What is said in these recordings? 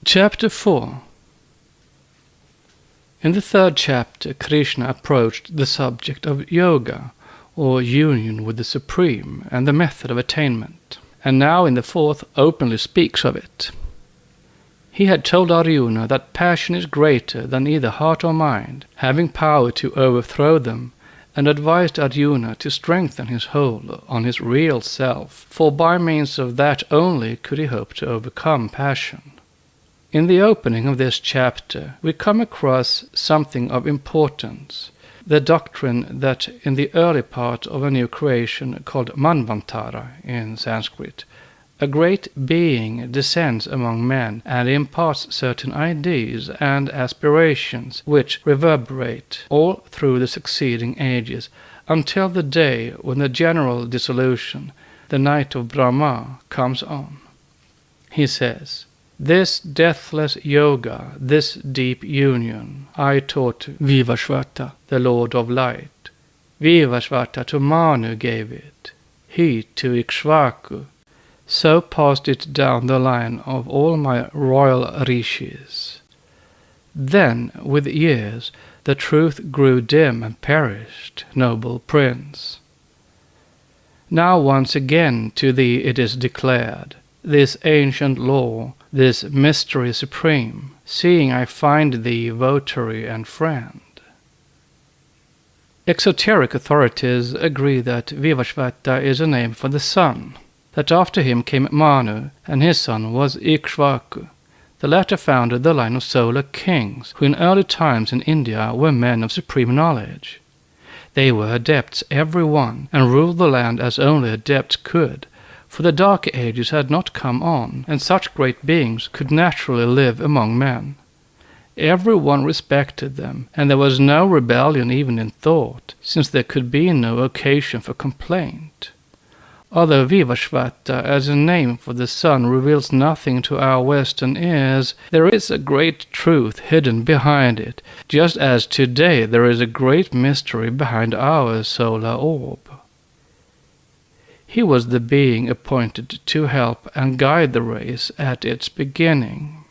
Chapter 4. In the third chapter, Krishna approached the subject of yoga, or union with the Supreme, and the method of attainment, and now in the fourth openly speaks of it. He had told Arjuna that passion is greater than either heart or mind, having power to overthrow them, and advised Arjuna to strengthen his hold on his real self, for by means of that only could he hope to overcome passion. In the opening of this chapter, we come across something of importance, the doctrine that in the early part of a new creation called Manvantara in Sanskrit, a great being descends among men and imparts certain ideas and aspirations which reverberate all through the succeeding ages until the day when the general dissolution, the night of Brahma, comes on. He says, "This deathless yoga, this deep union, I taught to Vivasvata, the Lord of Light. Vivasvata to Manu gave it, he to Ikshvaku. So passed it down the line of all my royal rishis. Then, with years, the truth grew dim and perished, noble prince. Now once again to thee it is declared, this ancient law, this mystery supreme, seeing I find thee votary and friend." Exoteric authorities agree that Vivasvata is a name for the sun, that after him came Manu, and his son was Ikshvaku. The latter founded the line of solar kings, who in early times in India were men of supreme knowledge. They were adepts every one, and ruled the land as only adepts could, for the dark ages had not come on, and such great beings could naturally live among men. Every one respected them, and there was no rebellion even in thought, since there could be no occasion for complaint. Although Vivasvata as a name for the sun reveals nothing to our Western ears, there is a great truth hidden behind it, just as today there is a great mystery behind our solar orb. He was the being appointed to help and guide the race at its beginning.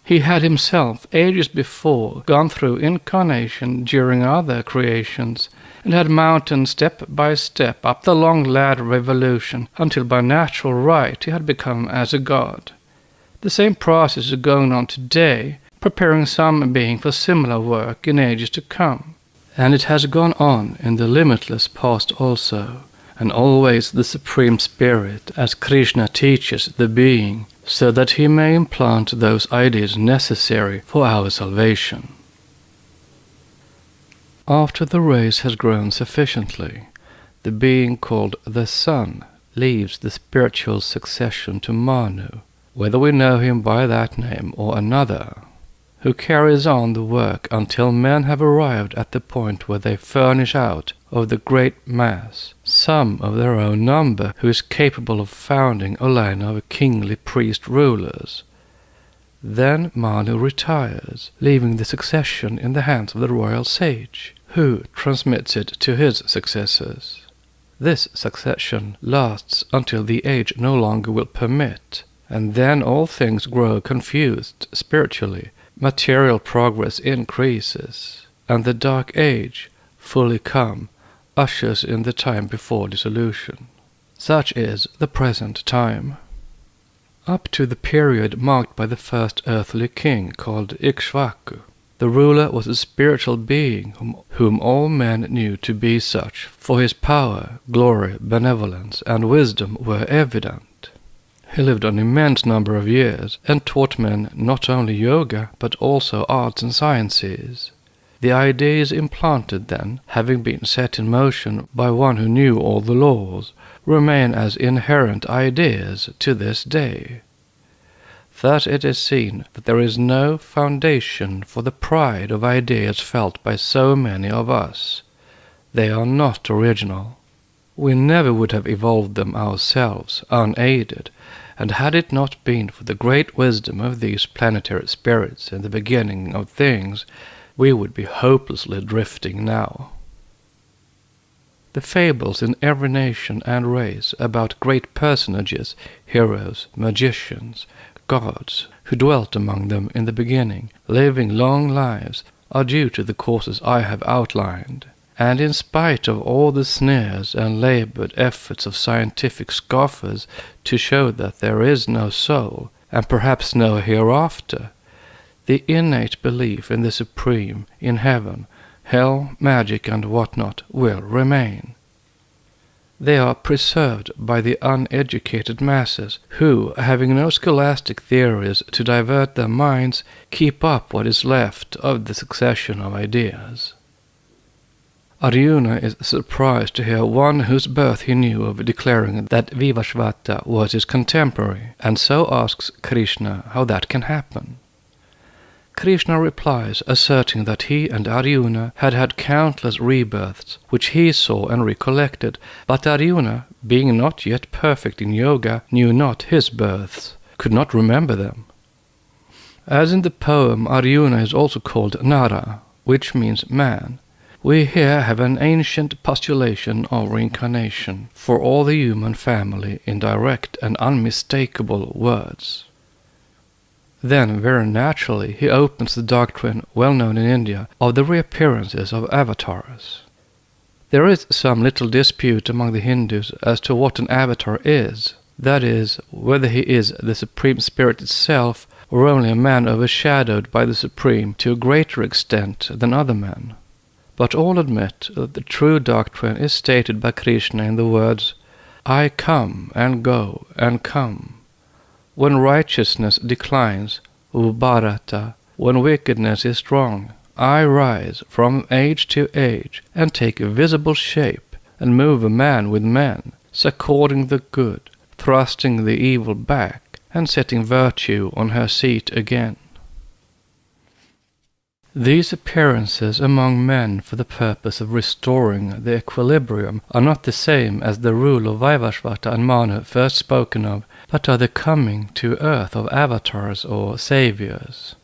He had himself, ages before, gone through incarnation during other creations, and had mounted step by step up the long ladder of evolution until by natural right he had become as a god. The same process is going on today, preparing some being for similar work in ages to come. And it has gone on in the limitless past also, and always the Supreme Spirit, as Krishna teaches the being, so that he may implant those ideas necessary for our salvation. After the race has grown sufficiently, the being called the Sun leaves the spiritual succession to Manu, whether we know him by that name or another, who carries on the work until men have arrived at the point where they furnish out of the great mass some of their own number who is capable of founding a line of kingly priest-rulers. Then Manu retires, leaving the succession in the hands of the royal sage, who transmits it to his successors. This succession lasts until the age no longer will permit, and then all things grow confused spiritually, material progress increases, and the dark age, fully come, ushers in the time before dissolution. Such is the present time. Up to the period marked by the first earthly king called Ikshvaku, the ruler was a spiritual being whom all men knew to be such, for his power, glory, benevolence, and wisdom were evident. He lived an immense number of years and taught men not only yoga but also arts and sciences. The ideas implanted then, having been set in motion by one who knew all the laws, remain as inherent ideas to this day. Thus it is seen that there is no foundation for the pride of ideas felt by so many of us. They are not original. We never would have evolved them ourselves, unaided, and had it not been for the great wisdom of these planetary spirits in the beginning of things, we would be hopelessly drifting now. The fables in every nation and race about great personages, heroes, magicians, gods, who dwelt among them in the beginning, living long lives, are due to the causes I have outlined. And in spite of all the sneers and labored efforts of scientific scoffers to show that there is no soul, and perhaps no hereafter, the innate belief in the Supreme, in heaven, hell, magic, and what-not will remain. They are preserved by the uneducated masses, who, having no scholastic theories to divert their minds, keep up what is left of the succession of ideas. Arjuna is surprised to hear one whose birth he knew of declaring that Vivasvata was his contemporary, and so asks Krishna how that can happen. Krishna replies, asserting that he and Arjuna had had countless rebirths, which he saw and recollected, but Arjuna, being not yet perfect in yoga, knew not his births, could not remember them. As in the poem, Arjuna is also called Nara, which means man. We here have an ancient postulation of reincarnation for all the human family in direct and unmistakable words. Then, very naturally, he opens the doctrine, well known in India, of the reappearances of avatars. There is some little dispute among the Hindus as to what an avatar is, that is, whether he is the Supreme Spirit itself or only a man overshadowed by the Supreme to a greater extent than other men. But all admit that the true doctrine is stated by Krishna in the words, I come and go and come. When righteousness declines, O Bharata, when wickedness is strong, I rise from age to age, and take a visible shape, and move a man with men, succoring the good, thrusting the evil back, and setting virtue on her seat again. These appearances among men for the purpose of restoring the equilibrium are not the same as the rule of Vaivashvata and Manu first spoken of, but are the coming to earth of avatars or saviors.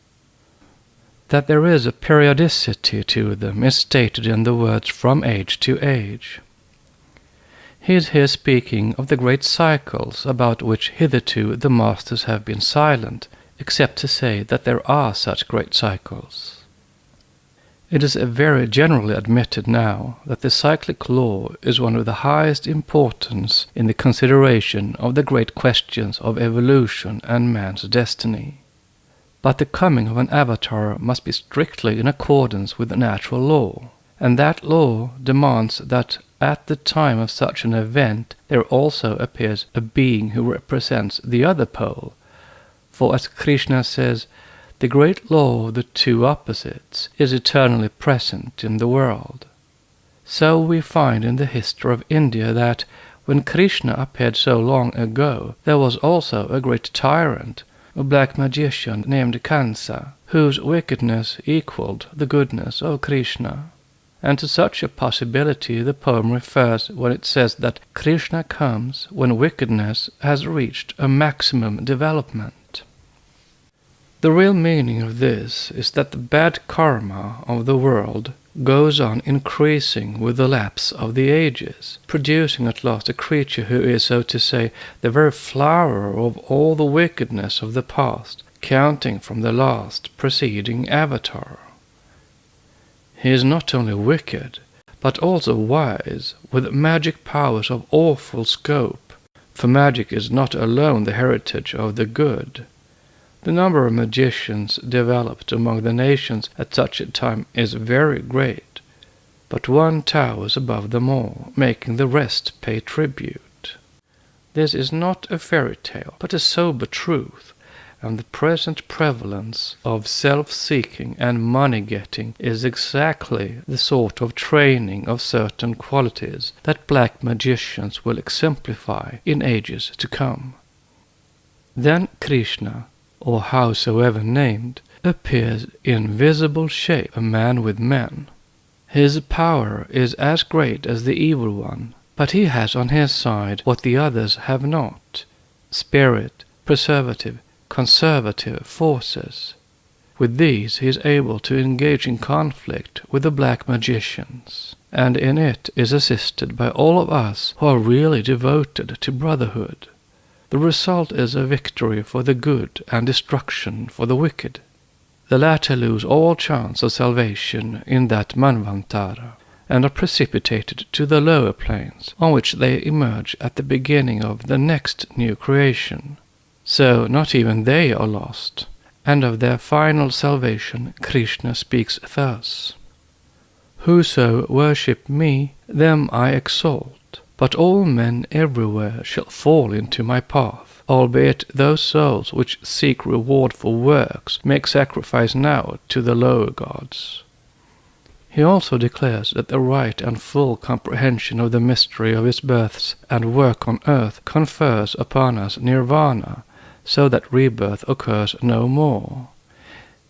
That there is a periodicity to them is stated in the words from age to age. He is here speaking of the great cycles about which hitherto the masters have been silent, except to say that there are such great cycles. It is very generally admitted now that the cyclic law is one of the highest importance in the consideration of the great questions of evolution and man's destiny. But the coming of an avatar must be strictly in accordance with the natural law, and that law demands that at the time of such an event there also appears a being who represents the other pole, for as Krishna says, the great law of the two opposites is eternally present in the world. So we find in the history of India that, when Krishna appeared so long ago, there was also a great tyrant, a black magician named Kansa, whose wickedness equaled the goodness of Krishna. And to such a possibility the poem refers when it says that Krishna comes when wickedness has reached a maximum development. The real meaning of this is that the bad karma of the world goes on increasing with the lapse of the ages, producing at last a creature who is, so to say, the very flower of all the wickedness of the past, counting from the last preceding avatar. He is not only wicked, but also wise, with magic powers of awful scope, for magic is not alone the heritage of the good. The number of magicians developed among the nations at such a time is very great, but one towers above them all, making the rest pay tribute. This is not a fairy tale, but a sober truth, and the present prevalence of self-seeking and money-getting is exactly the sort of training of certain qualities that black magicians will exemplify in ages to come. Then Krishna, or howsoever named, appears in visible shape, a man with men. His power is as great as the evil one, but he has on his side what the others have not: spirit, preservative, conservative forces. With these he is able to engage in conflict with the black magicians, and in it is assisted by all of us who are really devoted to brotherhood. The result is a victory for the good and destruction for the wicked. The latter lose all chance of salvation in that Manvantara, and are precipitated to the lower planes, on which they emerge at the beginning of the next new creation. So not even they are lost, and of their final salvation Krishna speaks thus: Whoso worship me, them I exalt, but all men everywhere shall fall into my path, albeit those souls which seek reward for works make sacrifice now to the lower gods. He also declares that the right and full comprehension of the mystery of his births and work on earth confers upon us Nirvana, so that rebirth occurs no more.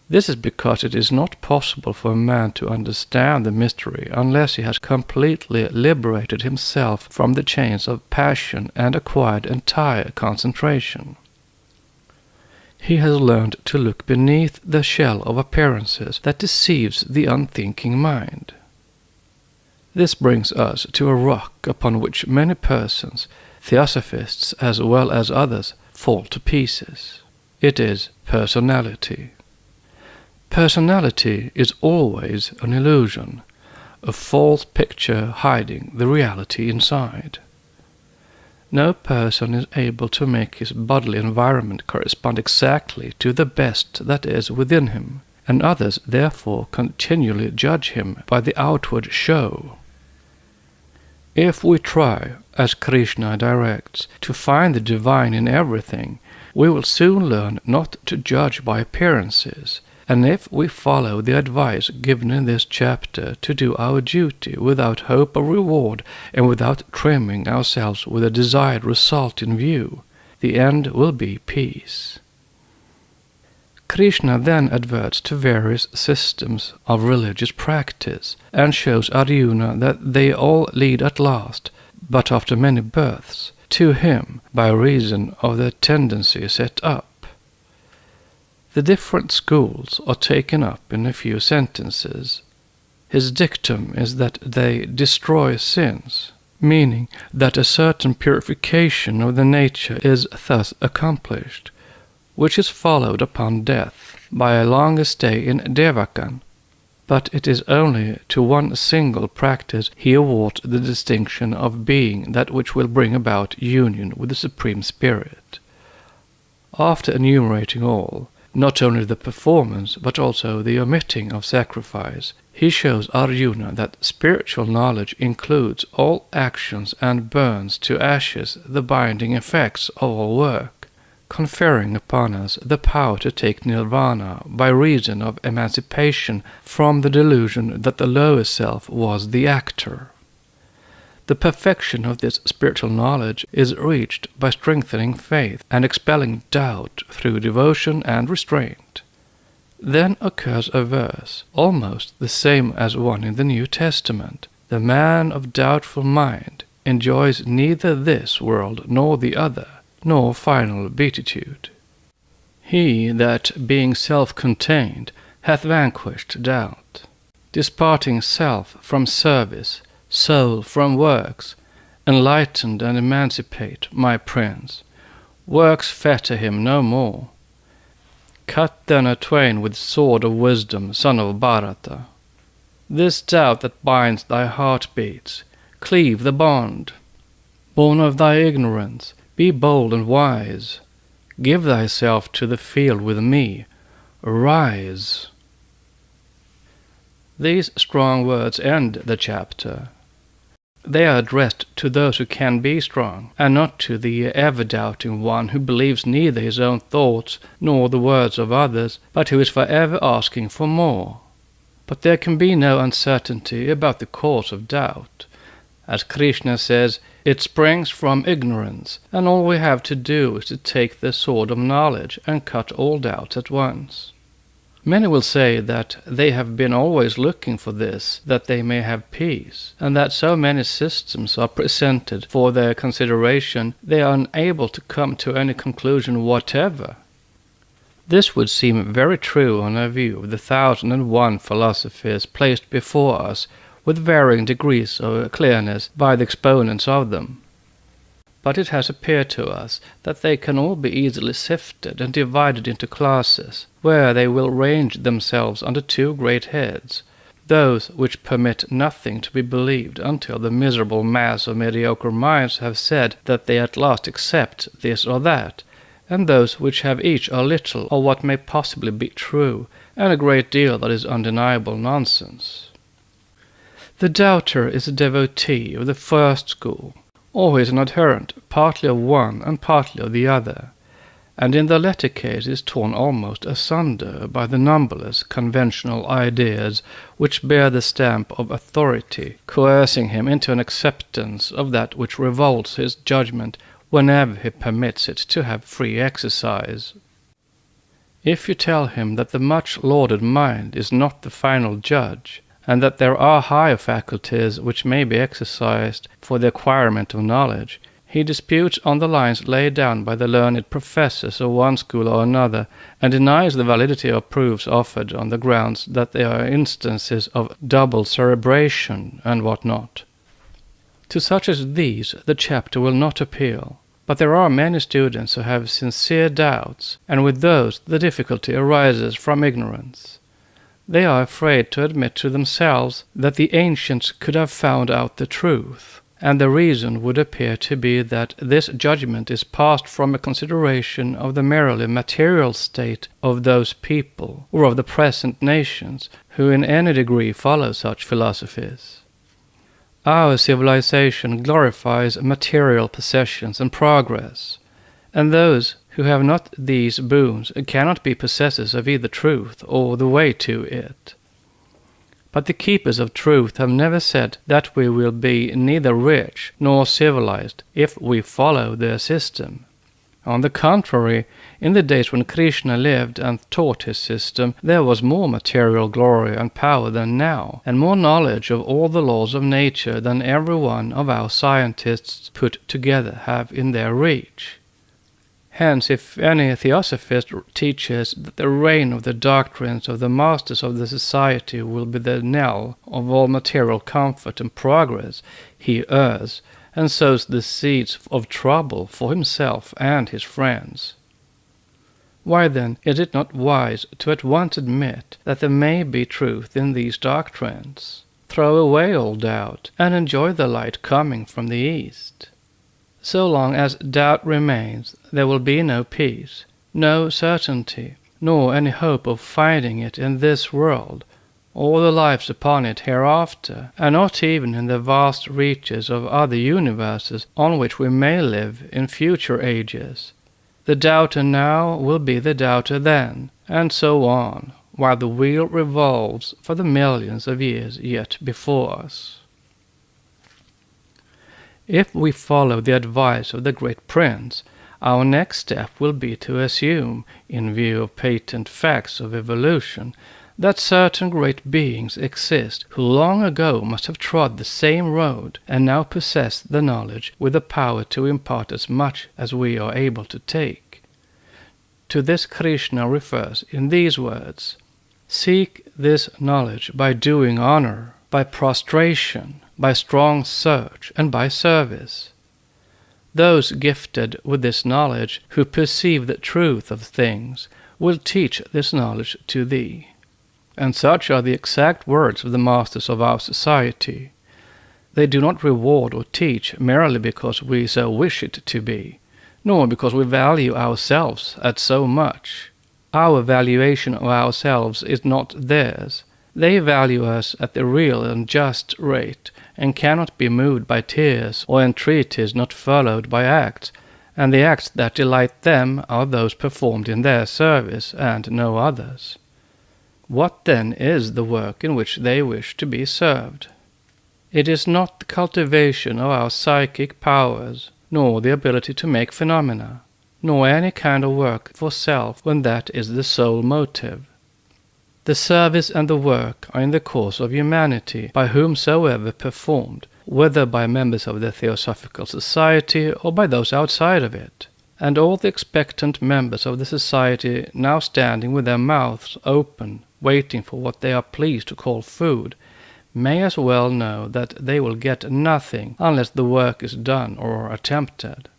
This is because it is not possible for a man to understand the mystery unless he has completely liberated himself from the chains of passion and acquired entire concentration. He has learned to look beneath the shell of appearances that deceives the unthinking mind. This brings us to a rock upon which many persons, theosophists as well as others, fall to pieces. It is personality. Personality is always an illusion, a false picture hiding the reality inside. No person is able to make his bodily environment correspond exactly to the best that is within him, and others therefore continually judge him by the outward show. If we try, as Krishna directs, to find the divine in everything, we will soon learn not to judge by appearances, and if we follow the advice given in this chapter to do our duty without hope of reward and without trimming ourselves with a desired result in view, the end will be peace. Krishna then adverts to various systems of religious practice and shows Arjuna that they all lead at last, but after many births, to him by reason of the tendency set up. The different schools are taken up in a few sentences. His dictum is that they destroy sins, meaning that a certain purification of the nature is thus accomplished, which is followed upon death by a longer stay in Devakan, but it is only to one single practice he awards the distinction of being that which will bring about union with the Supreme Spirit. After enumerating all, not only the performance but also the omitting of sacrifice, he shows Arjuna that spiritual knowledge includes all actions and burns to ashes the binding effects of all work, conferring upon us the power to take Nirvana by reason of emancipation from the delusion that the lower self was the actor. The perfection of this spiritual knowledge is reached by strengthening faith and expelling doubt through devotion and restraint. Then occurs a verse, almost the same as one in the New Testament. The man of doubtful mind enjoys neither this world nor the other, nor final beatitude. He that, being self-contained, hath vanquished doubt, disparting self from service, soul from works, enlightened and emancipate, my prince, works fetter him no more. Cut then a twain with sword of wisdom, son of Bharata. This doubt that binds thy heartbeats, cleave the bond. Born of thy ignorance, be bold and wise. Give thyself to the field with me. Arise. These strong words end the chapter. They are addressed to those who can be strong, and not to the ever-doubting one who believes neither his own thoughts nor the words of others, but who is forever asking for more. But there can be no uncertainty about the cause of doubt. As Krishna says, it springs from ignorance, and all we have to do is to take the sword of knowledge and cut all doubts at once. Many will say that they have been always looking for this, that they may have peace, and that so many systems are presented for their consideration, they are unable to come to any conclusion whatever. This would seem very true on a view of the 1,001 philosophies placed before us, with varying degrees of clearness by the exponents of them. but it has appeared to us that they can all be easily sifted and divided into classes, where they will range themselves under two great heads: those which permit nothing to be believed until the miserable mass of mediocre minds have said that they at last accept this or that, and those which have each a little of what may possibly be true, and a great deal that is undeniable nonsense. The doubter is a devotee of the first school, or he is an adherent partly of one and partly of the other, and in the latter case is torn almost asunder by the numberless conventional ideas which bear the stamp of authority, coercing him into an acceptance of that which revolts his judgment whenever he permits it to have free exercise. If you tell him that the much-lauded mind is not the final judge, and that there are higher faculties which may be exercised for the acquirement of knowledge, he disputes on the lines laid down by the learned professors of one school or another, and denies the validity of proofs offered on the grounds that they are instances of double cerebration and what not. To such as these the chapter will not appeal, but there are many students who have sincere doubts, and with those the difficulty arises from ignorance. They are afraid to admit to themselves that the ancients could have found out the truth, and the reason would appear to be that this judgment is passed from a consideration of the merely material state of those people, or of the present nations, who in any degree follow such philosophies. Our civilization glorifies material possessions and progress, and those who have not these boons cannot be possessors of either truth or the way to it. But the keepers of truth have never said that we will be neither rich nor civilized if we follow their system. On the contrary, in the days when Krishna lived and taught his system, there was more material glory and power than now, and more knowledge of all the laws of nature than every one of our scientists put together have in their reach. Hence, if any theosophist teaches that the reign of the doctrines of the masters of the society will be the knell of all material comfort and progress, he errs, and sows the seeds of trouble for himself and his friends. Why then is it not wise to at once admit that there may be truth in these doctrines, throw away all doubt, and enjoy the light coming from the east? So long as doubt remains, there will be no peace, no certainty, nor any hope of finding it in this world, or the lives upon it hereafter, and not even in the vast reaches of other universes on which we may live in future ages. The doubter now will be the doubter then, and so on, while the wheel revolves for the millions of years yet before us. If we follow the advice of the great prince, our next step will be to assume, in view of patent facts of evolution, that certain great beings exist who long ago must have trod the same road and now possess the knowledge with the power to impart as much as we are able to take. To this Krishna refers in these words: "Seek this knowledge by doing honor, by prostration, by strong search, and by service." Those gifted with this knowledge, who perceive the truth of things, will teach this knowledge to thee. And such are the exact words of the masters of our society. They do not reward or teach merely because we so wish it to be, nor because we value ourselves at so much. Our valuation of ourselves is not theirs. They value us at the real and just rate, and cannot be moved by tears or entreaties not followed by acts, and the acts that delight them are those performed in their service, and no others. What then is the work in which they wish to be served? It is not the cultivation of our psychic powers, nor the ability to make phenomena, nor any kind of work for self when that is the sole motive. The service and the work are in the course of humanity by whomsoever performed, whether by members of the Theosophical Society or by those outside of it. And all the expectant members of the society now standing with their mouths open, waiting for what they are pleased to call food, may as well know that they will get nothing unless the work is done or attempted.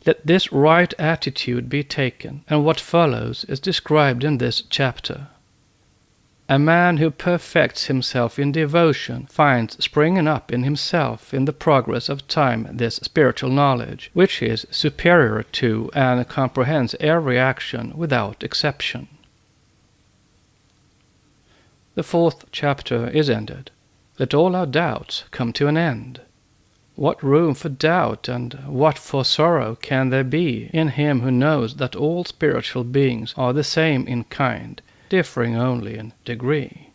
Let this right attitude be taken, and what follows is described in this chapter. A man who perfects himself in devotion finds springing up in himself in the progress of time this spiritual knowledge, which is superior to and comprehends every action without exception. The 4th chapter is ended. Let all our doubts come to an end. What room for doubt and what for sorrow can there be in him who knows that all spiritual beings are the same in kind, differing only in degree?